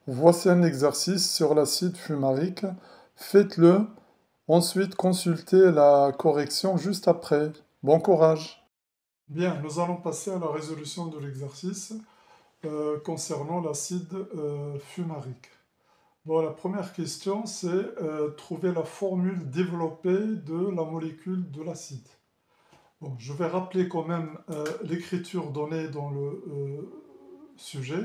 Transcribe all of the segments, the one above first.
Voici un exercice sur l'acide fumarique. Faites-le, ensuite consultez la correction juste après. Bon courage! Bien, nous allons passer à la résolution de l'exercice concernant l'acide fumarique. Bon, la première question, c'est trouver la formule développée de la molécule de l'acide. Bon, je vais rappeler quand même l'écriture donnée dans le sujet.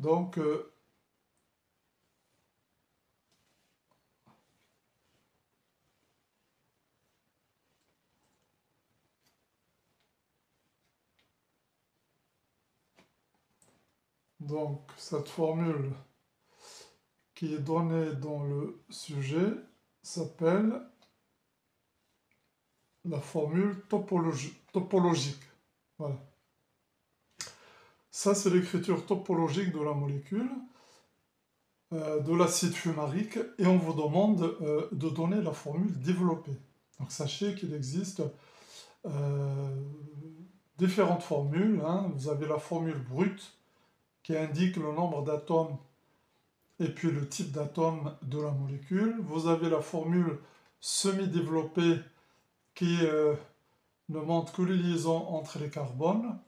Donc, cette formule qui est donnée dans le sujet s'appelle la formule topologique. Voilà. Ça, c'est l'écriture topologique de la molécule de l'acide fumarique et on vous demande de donner la formule développée. Donc sachez qu'il existe différentes formules. Vous avez la formule brute qui indique le nombre d'atomes et puis le type d'atome de la molécule. Vous avez la formule semi-développée qui ne montre que les liaisons entre les carbones.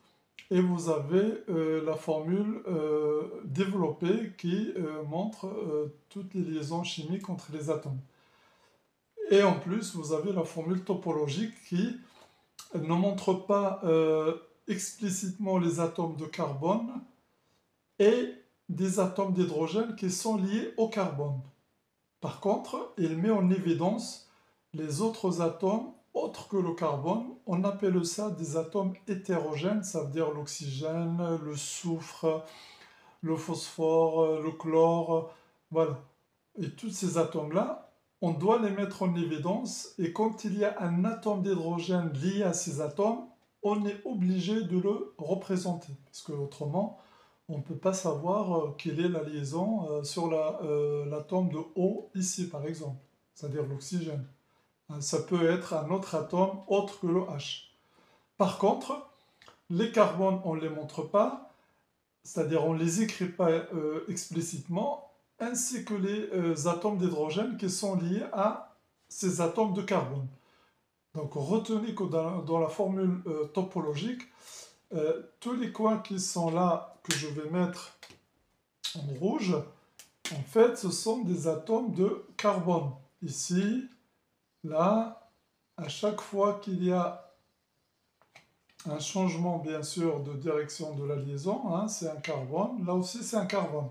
Et vous avez la formule développée qui montre toutes les liaisons chimiques entre les atomes. Et en plus, vous avez la formule topologique qui ne montre pas explicitement les atomes de carbone et des atomes d'hydrogène qui sont liés au carbone. Par contre, il met en évidence les autres atomes autres que le carbone. On appelle ça des atomes hétérogènes, ça veut dire l'oxygène, le soufre, le phosphore, le chlore, voilà. Et tous ces atomes-là, on doit les mettre en évidence, et quand il y a un atome d'hydrogène lié à ces atomes, on est obligé de le représenter, parce que autrement, on ne peut pas savoir quelle est la liaison sur l'atome de O ici, par exemple, c'est-à-dire l'oxygène. Ça peut être un autre atome autre que le H. Par contre, les carbones, on ne les montre pas, c'est-à-dire on ne les écrit pas explicitement, ainsi que les atomes d'hydrogène qui sont liés à ces atomes de carbone. Donc retenez que dans la formule topologique, tous les coins qui sont là, que je vais mettre en rouge, en fait, ce sont des atomes de carbone. Ici, là, à chaque fois qu'il y a un changement, bien sûr, de direction de la liaison, c'est un carbone. Là aussi, c'est un carbone.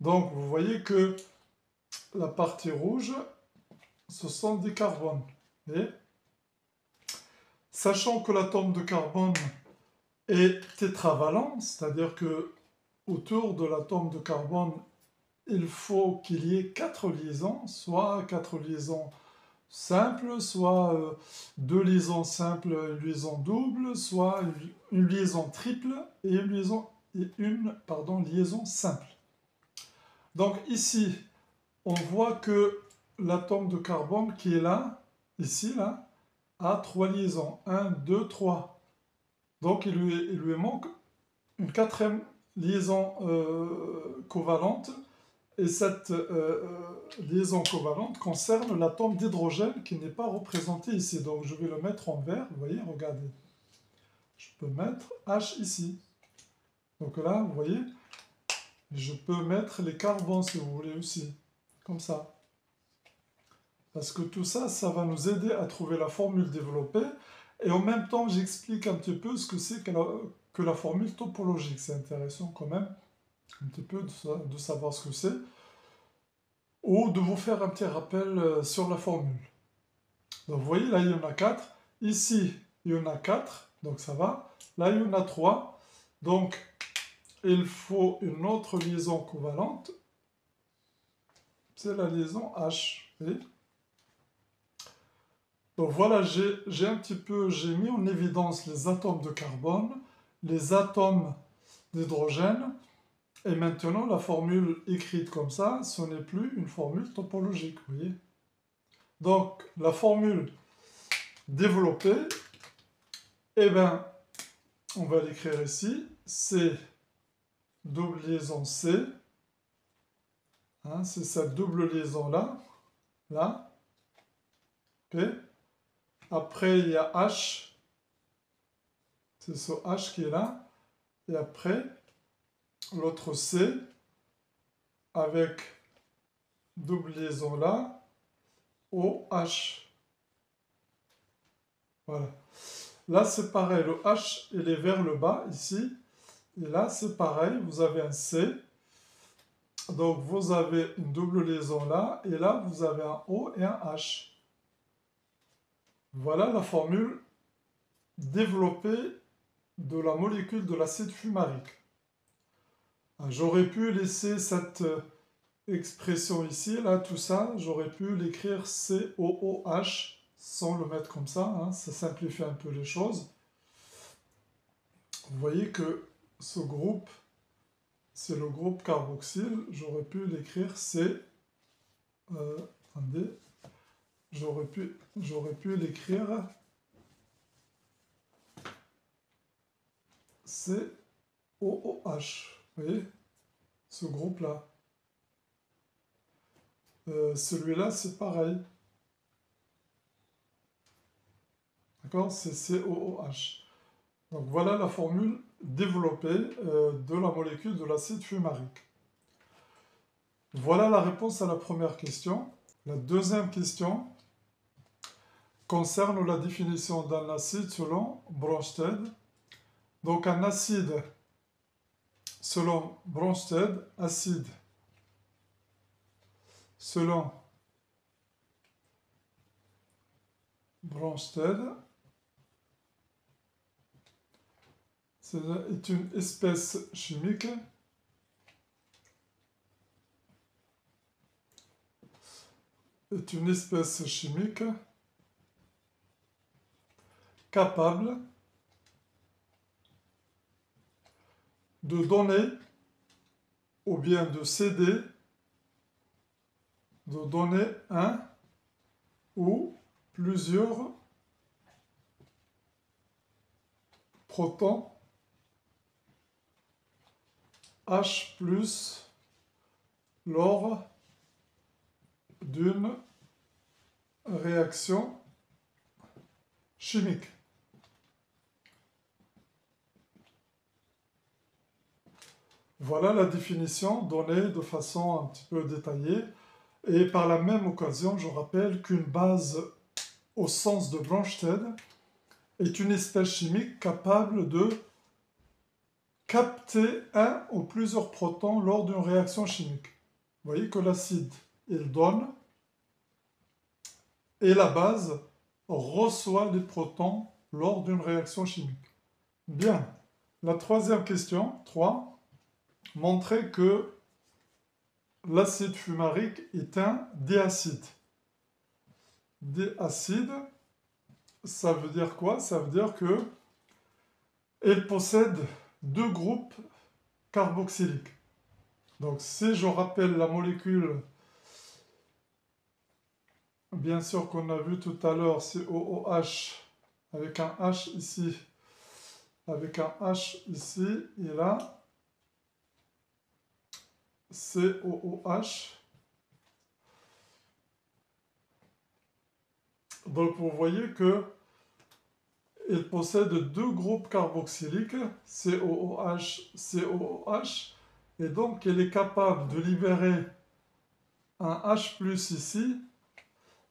Donc, vous voyez que la partie rouge, ce sont des carbones. Et sachant que l'atome de carbone est tétravalent, c'est-à-dire que autour de l'atome de carbone, il faut qu'il y ait 4 liaisons, soit 4 liaisons simples, soit 2 liaisons simples, une liaison double, soit une liaison triple et une liaison simple. Donc ici, on voit que l'atome de carbone qui est là, ici, là, a 3 liaisons. 1, 2, 3. Donc il lui manque une 4e liaison covalente. Et cette liaison covalente concerne l'atome d'hydrogène qui n'est pas représenté ici. Donc je vais le mettre en vert. Vous voyez, regardez. Je peux mettre H ici. Donc là, vous voyez, je peux mettre les carbones si vous voulez aussi. Comme ça. Parce que tout ça, ça va nous aider à trouver la formule développée. Et en même temps, j'explique un petit peu ce que c'est que la formule topologique. C'est intéressant quand même, un petit peu de savoir ce que c'est. Ou de vous faire un petit rappel sur la formule. Donc vous voyez, là il y en a 4. Ici, il y en a 4, donc ça va. Là, il y en a 3. Donc, il faut une autre liaison covalente. C'est la liaison H. Donc voilà, j'ai mis en évidence les atomes de carbone, les atomes d'hydrogène, et maintenant la formule écrite comme ça, ce n'est plus une formule topologique, vous voyez. Donc la formule développée, eh bien, on va l'écrire ici, c'est double liaison C, Hein, c'est cette double liaison-là. Là. OK. Après, il y a H. C'est ce H qui est là. Et après, l'autre C avec double liaison là. OH. Voilà. Là, c'est pareil. Le H, il est vers le bas, ici. Et là, c'est pareil. Vous avez un C. Donc, vous avez une double liaison là. Et là, vous avez un O et un H. Voilà la formule développée de la molécule de l'acide fumarique. J'aurais pu laisser cette expression ici, là, tout ça, j'aurais pu l'écrire COOH sans le mettre comme ça, hein, ça simplifie un peu les choses. Vous voyez que ce groupe, c'est le groupe carboxyle, j'aurais pu l'écrire attendez, j'aurais pu l'écrire COOH, vous voyez, ce groupe-là. Celui-là, c'est pareil. D'accord? C'est COOH. Donc voilà la formule développée de la molécule de l'acide fumarique. Voilà la réponse à la première question. La deuxième question concerne la définition d'un acide selon Bronsted. Donc un acide selon Bronsted, acide selon Bronsted, c'est une espèce chimique capable de donner ou bien de céder, de donner un ou plusieurs protons H+ lors d'une réaction chimique. Voilà la définition donnée de façon un petit peu détaillée. Et par la même occasion, je rappelle qu'une base au sens de Bronsted est une espèce chimique capable de capter un ou plusieurs protons lors d'une réaction chimique. Vous voyez que l'acide, il donne, et la base reçoit des protons lors d'une réaction chimique. Bien. La troisième question, 3, montrer que l'acide fumarique est un diacide. Diacide, ça veut dire quoi? Ça veut dire que il possède deux groupes carboxyliques. Donc si je rappelle la molécule, bien sûr qu'on a vu tout à l'heure, COOH, avec un H ici, avec un H ici, et là, COOH. Donc vous voyez que il possède deux groupes carboxyliques, COOH, COOH, et donc il est capable de libérer un H+ ici,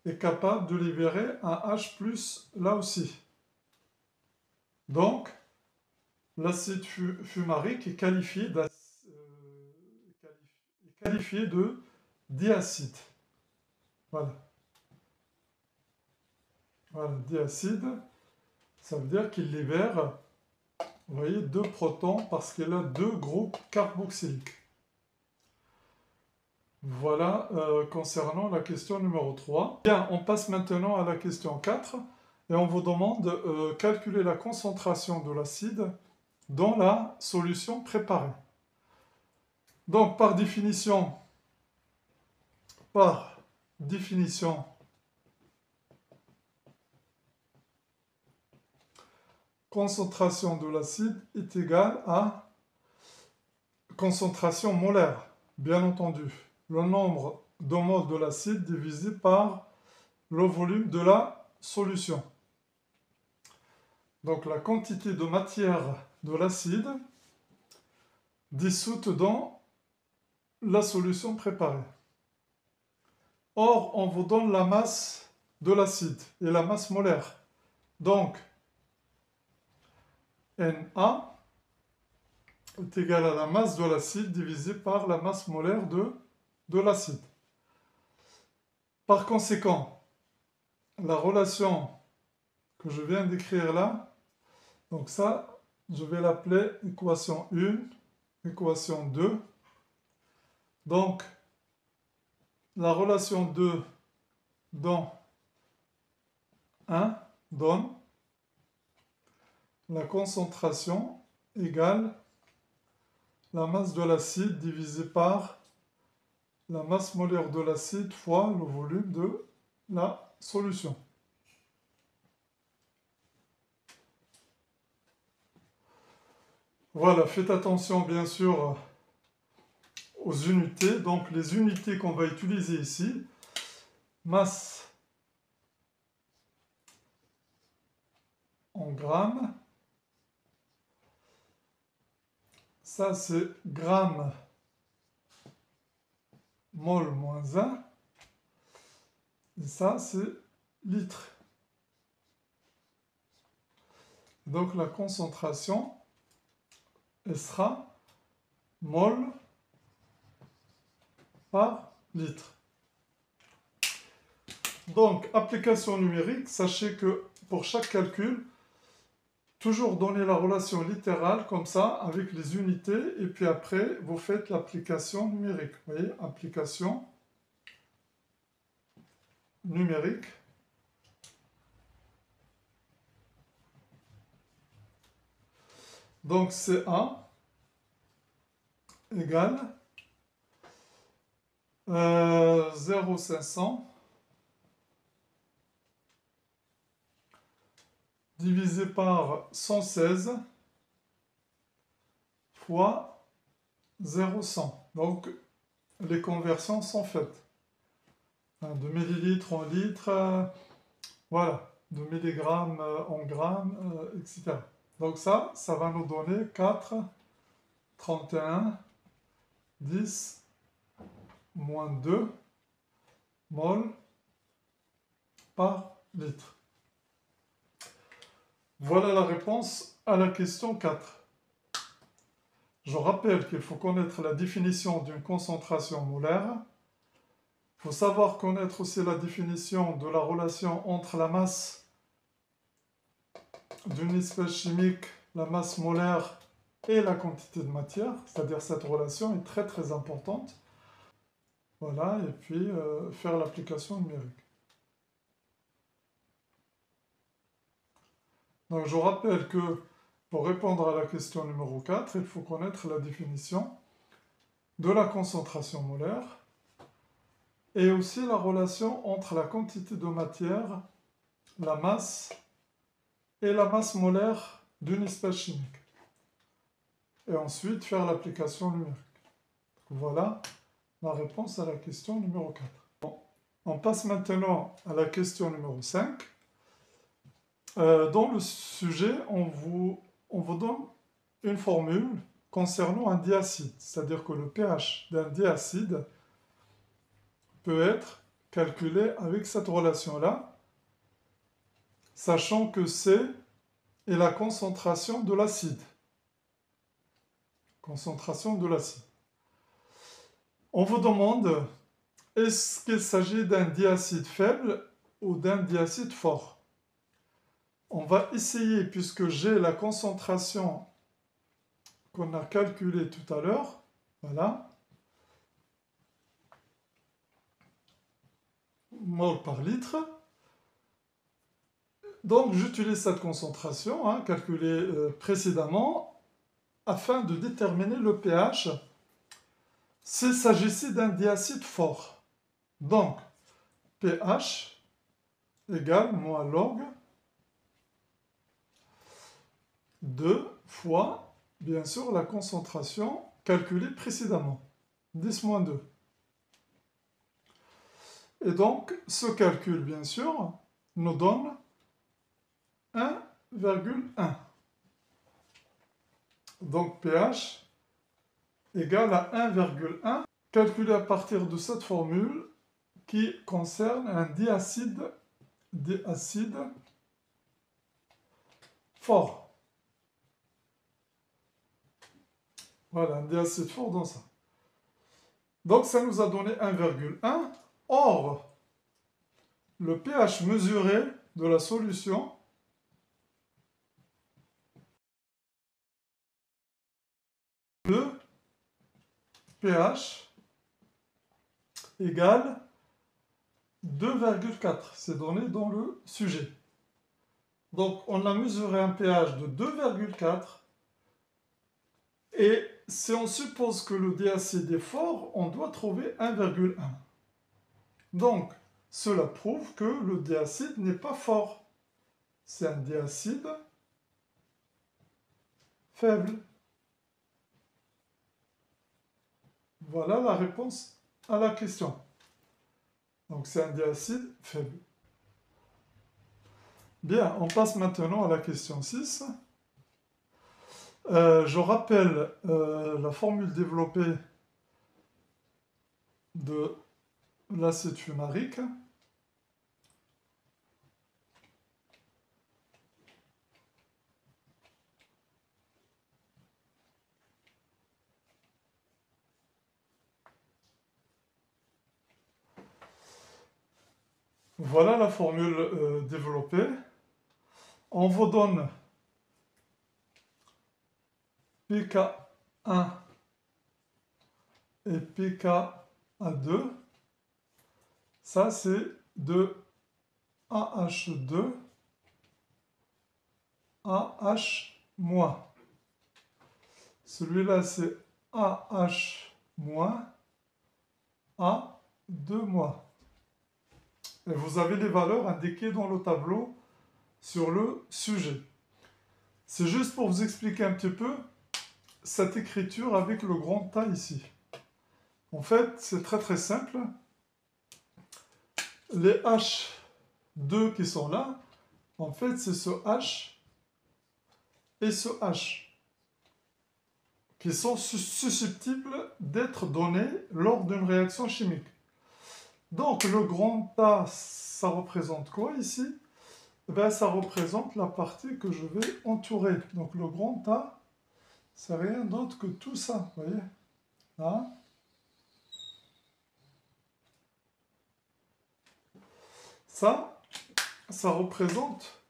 et capable de libérer un H+ là aussi. Donc, l'acide fumarique est qualifié de diacide. Voilà. Voilà, diacide, ça veut dire qu'il libère, vous voyez, deux protons parce qu'il a deux groupes carboxyliques. Voilà concernant la question numéro 3. Bien, on passe maintenant à la question 4 et on vous demande de calculer la concentration de l'acide dans la solution préparée. Donc, par définition, concentration de l'acide est égale à concentration molaire, bien entendu. le nombre de moles de l'acide divisé par le volume de la solution. Donc la quantité de matière de l'acide dissoute dans la solution préparée. Or, on vous donne la masse de l'acide et la masse molaire. Donc, Na est égal à la masse de l'acide divisé par la masse molaire de l'acide. Par conséquent, la relation que je viens d'écrire là, donc ça, je vais l'appeler équation 1, équation 2. Donc, la relation 2 dans 1 donne la concentration égale la masse de l'acide divisé par la masse molaire de l'acide fois le volume de la solution. Voilà, faites attention bien sûr aux unités. Donc les unités qu'on va utiliser ici, masse en grammes, ça c'est gramme mol moins 1, et ça c'est litre. Donc la concentration, elle sera mol par litre. Donc, application numérique, sachez que pour chaque calcul, toujours donner la relation littérale comme ça, avec les unités, et puis après, vous faites l'application numérique. Vous voyez, application numérique. Donc, CA égale 0,500 divisé par 116 fois 0,100. Donc, les conversions sont faites. De millilitres en litres, voilà, de milligrammes en grammes, etc. Donc ça va nous donner 4, 31, 10, moins 2 mol par litre. Voilà la réponse à la question 4. Je rappelle qu'il faut connaître la définition d'une concentration molaire. Il faut savoir connaître aussi la définition de la relation entre la masse d'une espèce chimique, la masse molaire et la quantité de matière, c'est-à-dire cette relation est très très importante. Voilà, et puis faire l'application numérique. Donc je rappelle que pour répondre à la question numéro 4, il faut connaître la définition de la concentration molaire et aussi la relation entre la quantité de matière, la masse et la masse molaire d'une espèce chimique. Et ensuite faire l'application numérique. Voilà la réponse à la question numéro 4. Bon, on passe maintenant à la question numéro 5. Dans le sujet, on vous donne une formule concernant un diacide, c'est-à-dire que le pH d'un diacide peut être calculé avec cette relation-là, sachant que C est la concentration de l'acide. Concentration de l'acide. On vous demande, est-ce qu'il s'agit d'un diacide faible ou d'un diacide fort? On va essayer, puisque j'ai la concentration qu'on a calculée tout à l'heure, voilà, mol par litre. Donc j'utilise cette concentration, calculée précédemment, afin de déterminer le pH s'il s'agissait d'un diacide fort. Donc, pH égale moins log 2 fois, bien sûr, la concentration calculée précédemment, 10 moins 2. Et donc, ce calcul, bien sûr, nous donne 1,1. Donc, pH égale à 1,1, calculé à partir de cette formule qui concerne un diacide fort. Voilà, un diacide fort dans ça. Donc, ça nous a donné 1,1. Or, le pH mesuré de la solution de pH égale 2,4. C'est donné dans le sujet. Donc, on a mesuré un pH de 2,4. Et si on suppose que le diacide est fort, on doit trouver 1,1. Donc, cela prouve que le diacide n'est pas fort. C'est un diacide faible. Voilà la réponse à la question. Donc, c'est un diacide faible. Bien, on passe maintenant à la question 6. Je rappelle la formule développée de l'acide fumarique. Voilà la formule développée. On vous donne pK1 et pKa2. Ça, c'est de AH2 AH-. Celui-là, c'est AH- A2-. Et vous avez les valeurs indiquées dans le tableau sur le sujet. C'est juste pour vous expliquer un petit peu cette écriture avec le grand A ici. En fait, c'est très très simple. Les H2 qui sont là, en fait, c'est ce H et ce H qui sont susceptibles d'être donnés lors d'une réaction chimique. Donc, le grand A, ça représente quoi ici? Ben, ça représente la partie que je vais entourer. Donc, le grand A, c'est rien d'autre que tout ça, vous voyez? Là. Ça représente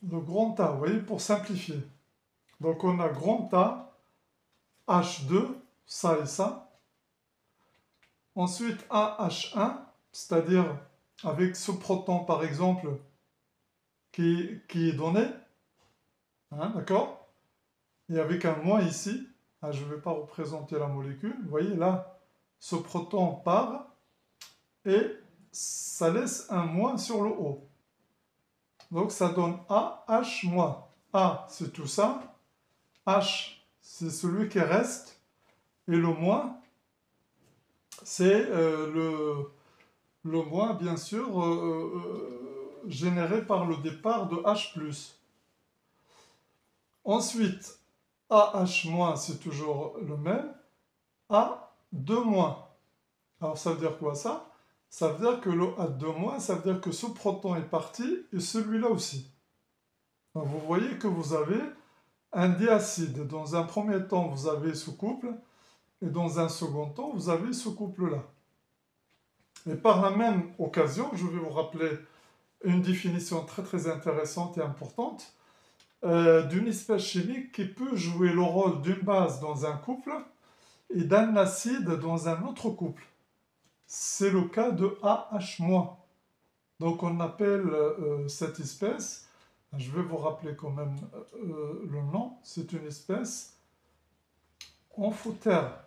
le grand A, vous voyez, pour simplifier. Donc, on a grand A, H2, ça et ça. Ensuite, AH1, c'est-à-dire avec ce proton, par exemple, qui est donné. Hein, d'accord? Et avec un moins ici. Ah, je ne vais pas représenter la molécule. Vous voyez, là, ce proton part et ça laisse un moins sur le haut. Donc, ça donne AH-. A, c'est tout ça. H, c'est celui qui reste. Et le moins, c'est le moins, bien sûr, généré par le départ de H+. Ensuite, AH-, c'est toujours le même. A2-. Alors, ça veut dire quoi ça? Ça veut dire que le A2-, ça veut dire que ce proton est parti et celui-là aussi. Donc, vous voyez que vous avez un diacide. Dans un premier temps, vous avez ce couple. Et dans un second temps, vous avez ce couple-là. Et par la même occasion, je vais vous rappeler une définition très très intéressante et importante d'une espèce chimique qui peut jouer le rôle d'une base dans un couple et d'un acide dans un autre couple. C'est le cas de AH-. Donc on appelle cette espèce, je vais vous rappeler quand même le nom, c'est une espèce amphotère.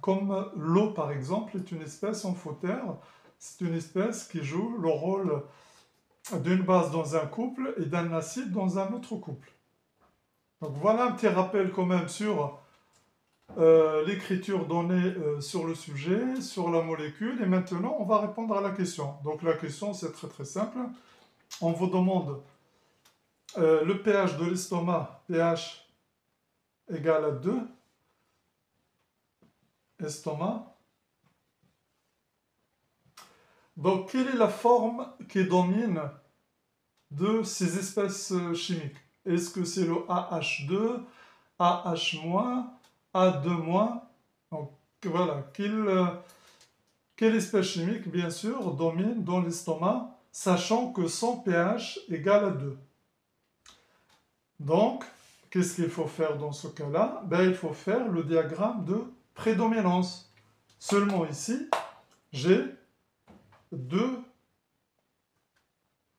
Comme l'eau, par exemple, est une espèce amphotère. C'est une espèce qui joue le rôle d'une base dans un couple et d'un acide dans un autre couple. Donc voilà un petit rappel quand même sur l'écriture donnée sur le sujet, sur la molécule, et maintenant on va répondre à la question. Donc la question c'est très très simple. On vous demande le pH de l'estomac, pH égale à 2, estomac. Donc quelle est la forme qui domine de ces espèces chimiques? Est-ce que c'est le AH2, AH-, A2-? Donc voilà, quelle espèce chimique, bien sûr, domine dans l'estomac, sachant que son pH égale à 2. Donc, qu'est-ce qu'il faut faire dans ce cas-là? Ben, il faut faire le diagramme de prédominance. Seulement ici, j'ai deux,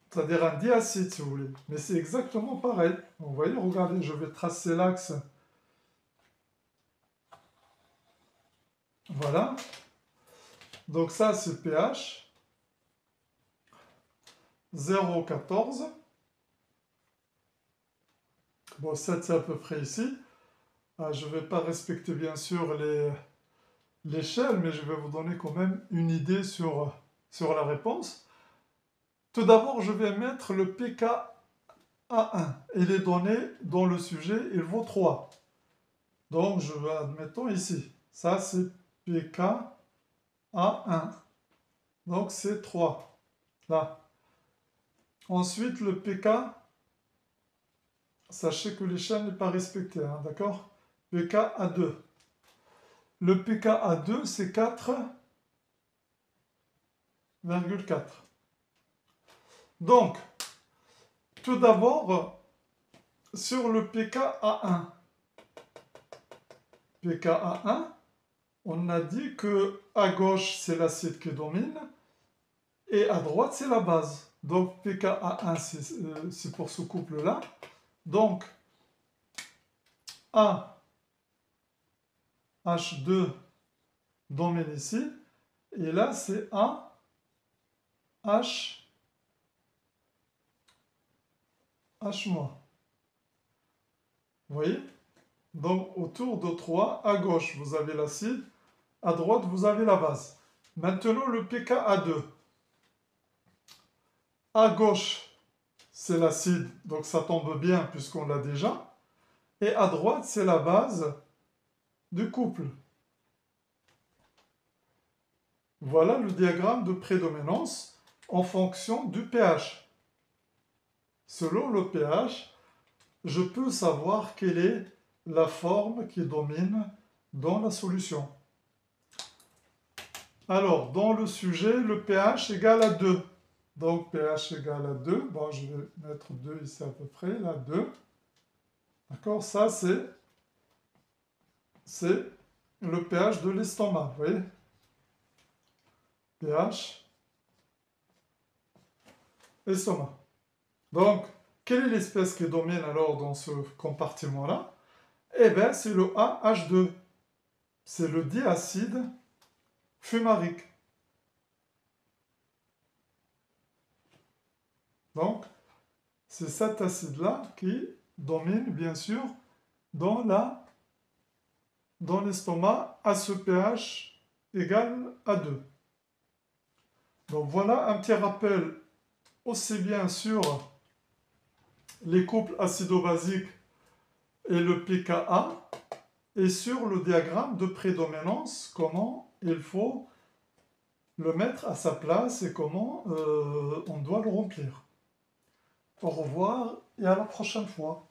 c'est-à-dire un diacide, si vous voulez. Mais c'est exactement pareil. Vous voyez, regardez, je vais tracer l'axe. Voilà. Donc ça, c'est pH 0,14. Bon, 7, c'est à peu près ici. Je ne vais pas respecter, bien sûr, l'échelle, mais je vais vous donner quand même une idée sur la réponse. Tout d'abord, je vais mettre le pKa1. Et les données dans le sujet, il vaut 3. Donc, je vais, admettons ici. Ça, c'est pKa1. Donc, c'est 3. Là. Ensuite, le pK, sachez que l'échelle n'est pas respectée, hein, d'accord? pKa2. Le pKa2, c'est 4,4. Donc, tout d'abord, sur le pKa1. pKa1, on a dit que à gauche, c'est l'acide qui domine, et à droite, c'est la base. Donc, pKa1, c'est pour ce couple-là. Donc, AH2 domine ici, et là, c'est AH-. Vous voyez? Donc, autour de 3, à gauche, vous avez l'acide, à droite, vous avez la base. Maintenant, le pKa2. À gauche, c'est l'acide, donc ça tombe bien puisqu'on l'a déjà. Et à droite, c'est la base du couple. Voilà le diagramme de prédominance en fonction du pH. Selon le pH, je peux savoir quelle est la forme qui domine dans la solution. Alors, dans le sujet, le pH égale à 2. Donc, pH égale à 2. Bon, je vais mettre 2 ici à peu près, là, 2. D'accord? Ça, c'est le pH de l'estomac, vous voyez? pH, estomac. Donc, quelle est l'espèce qui domine alors dans ce compartiment-là? Eh bien, c'est le AH2. C'est le diacide fumarique. Donc, c'est cet acide-là qui domine, bien sûr, dans l'estomac à ce pH égal à 2. Donc voilà un petit rappel aussi bien sur les couples acido-basiques et le pKa et sur le diagramme de prédominance, comment il faut le mettre à sa place et comment on doit le remplir. Au revoir et à la prochaine fois.